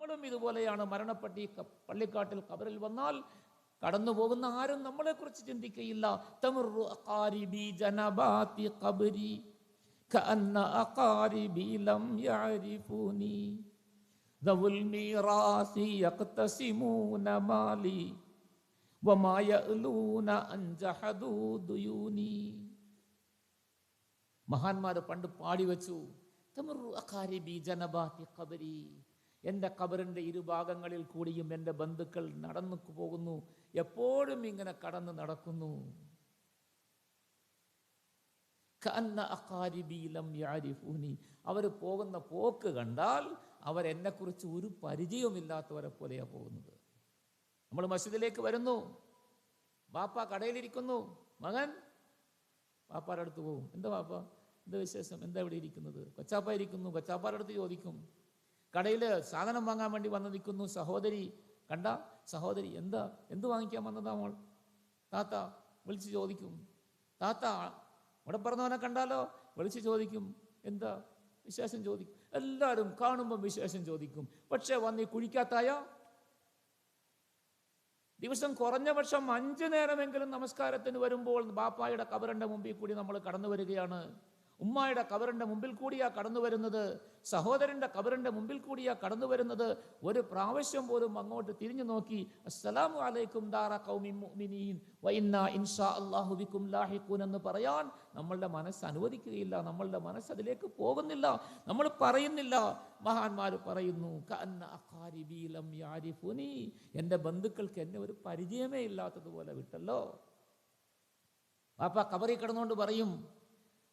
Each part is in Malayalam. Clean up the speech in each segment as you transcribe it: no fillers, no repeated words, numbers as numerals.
നമ്മളും ഇതുപോലെയാണ്. മരണപ്പെട്ട് ഈ പള്ളിക്കാട്ടിൽ ഖബറിൽ വന്നാൽ കടന്നു പോകുന്ന ആരും നമ്മളെ കുറിച്ച് ചിന്തിക്കുകയില്ല. തമറു അഖാരിബി ജനബാതി ഖബരി കഅന്ന അഖാരിബി ലം യഅരിഫൂനി ദവുൽ മീറാസി യഖ്തസിമൂന മാലി വമാ യഅലൂന അൻ ജഹദൂ ദുയൂനി. മഹാന്മാർ പണ്ട് പാടി വെച്ചു, തമറു അഖാരിബി ജനബാതി ഖബരി, എൻ്റെ ഖബറിൻ്റെ ഇരുഭാഗങ്ങളിൽ കൂടിയും എൻ്റെ ബന്ധുക്കൾ നടന്നു പോകുന്നു, എപ്പോഴും ഇങ്ങനെ കടന്ന് നടക്കുന്നു. കഅന്ന അഖാരിബി ലം യഅരിഫൂനി, അവർ പോകുന്ന പോക്ക് കണ്ടാൽ അവരെന്നെക്കുറിച്ച് ഒരു പരിചയവുമില്ലാത്തവരെ പോലെയാണ് പോകുന്നത്. നമ്മൾ മസ്ജിദിലേക്ക് വരുന്നു, ബാപ്പ കടയിലിരിക്കുന്നു, മകൻ ബാപ്പാരുടെ അടുത്ത് പോകും. എന്താ ബാപ്പ, എന്താ വിശേഷം, എന്താ ഇവിടെ ഇരിക്കുന്നത്? കൊച്ചാപ്പ ഇരിക്കുന്നു, കൊച്ചാപ്പാരുടെ അടുത്ത് ചോദിക്കും. കടയിൽ സാധനം വാങ്ങാൻ വേണ്ടി വന്ന് നിൽക്കുന്നു സഹോദരി, കണ്ട സഹോദരി എന്ത് വാങ്ങിക്കാൻ വന്നതാ മോൾ? താത്ത വിളിച്ച് ചോദിക്കും. താത്ത ഇവിടെ പറഞ്ഞവനെ കണ്ടാലോ വിളിച്ച് ചോദിക്കും, എന്താ വിശേഷം ചോദിക്കും. എല്ലാവരും കാണുമ്പം വിശേഷം ചോദിക്കും. പക്ഷെ വന്ന് ഈ കുഴിക്കാത്തായ ദിവസം കുറഞ്ഞ പക്ഷം 5 നേരമെങ്കിലും നമസ്കാരത്തിന് വരുമ്പോൾ ബാപ്പായുടെ ഖബറിന്റെ മുമ്പിൽ കൂടി നമ്മൾ കടന്നു വരികയാണ്. ഉമ്മായുടെ ഖബറിന്റെ മുമ്പിൽ കൂടിയാ കടന്നു വരുന്നത്, സഹോദരന്റെ ഖബറിന്റെ മുമ്പിൽ കൂടിയാ കടന്നു വരുന്നത്. ഒരു പ്രാവശ്യം പോലും അങ്ങോട്ട് തിരിഞ്ഞു നോക്കി അസ്സലാമു അലൈക്കും ദാറ ഖൗമിൻ മുഅ്മിനീൻ വ ഇന്നാ ഇൻഷാ അല്ലാഹു ബിക്കും ലാഹിഖൂൻ എന്ന് പറയാൻ നമ്മളുടെ മനസ്സ് അനുവദിക്കുകയില്ല. നമ്മളുടെ മനസ്സ് അതിലേക്ക് പോകുന്നില്ല, നമ്മൾ പറയുന്നില്ല. മഹാന്മാർ പറയുന്നു, കഅന്ന അഖാരിബി ലം യഅരിഫൂനി, എൻ്റെ ബന്ധുക്കൾക്ക് എന്നെ ഒരു പരിചയമേ ഇല്ലാത്തതുപോലെ വിട്ടല്ലോ. ബാപ്പ ഖബറിൽ കിടന്നുകൊണ്ട് പറയും,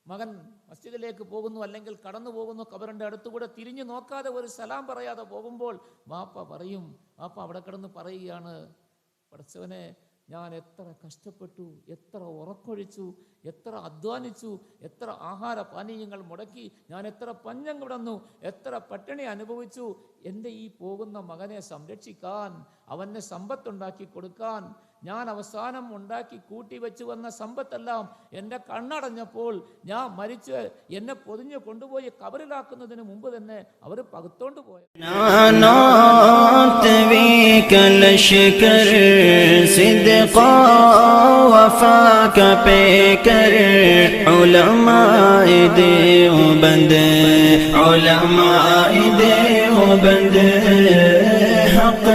മകൻ മസ്ജിദിലേക്ക് പോകുന്നു അല്ലെങ്കിൽ കടന്നു പോകുന്നു, ഖബറിന്റെ അടുത്തുകൂടെ തിരിഞ്ഞു നോക്കാതെ ഒരു സലാം പറയാതെ പോകുമ്പോൾ ബാപ്പ പറയും, ബാപ്പ അവിടെ കിടന്ന് പറയുകയാണ്, പടച്ചവനെ ഞാൻ എത്ര കഷ്ടപ്പെട്ടു, എത്ര ഉറക്കൊഴിച്ചു, എത്ര അധ്വാനിച്ചു, എത്ര ആഹാര പാനീയങ്ങൾ മുടക്കി, ഞാൻ എത്ര പഞ്ഞം കിടന്നു, എത്ര പട്ടിണി അനുഭവിച്ചു. എൻ്റെ ഈ പോകുന്ന മകനെ സംരക്ഷിക്കാൻ, അവന് സമ്പത്തുണ്ടാക്കി കൊടുക്കാൻ, ഞാൻ അവസാനം ഉണ്ടാക്കി കൂട്ടി വെച്ച് വന്ന സമ്പത്തെല്ലാം എൻ്റെ കണ്ണടഞ്ഞപ്പോൾ ഞാൻ മരിച്ച് എന്നെ പൊതിഞ്ഞ് കൊണ്ടുപോയി ഖബറിലാക്കുന്നതിന് മുമ്പ് തന്നെ അവർ പകുത്തോണ്ട് പോയ علماء ديوبند حق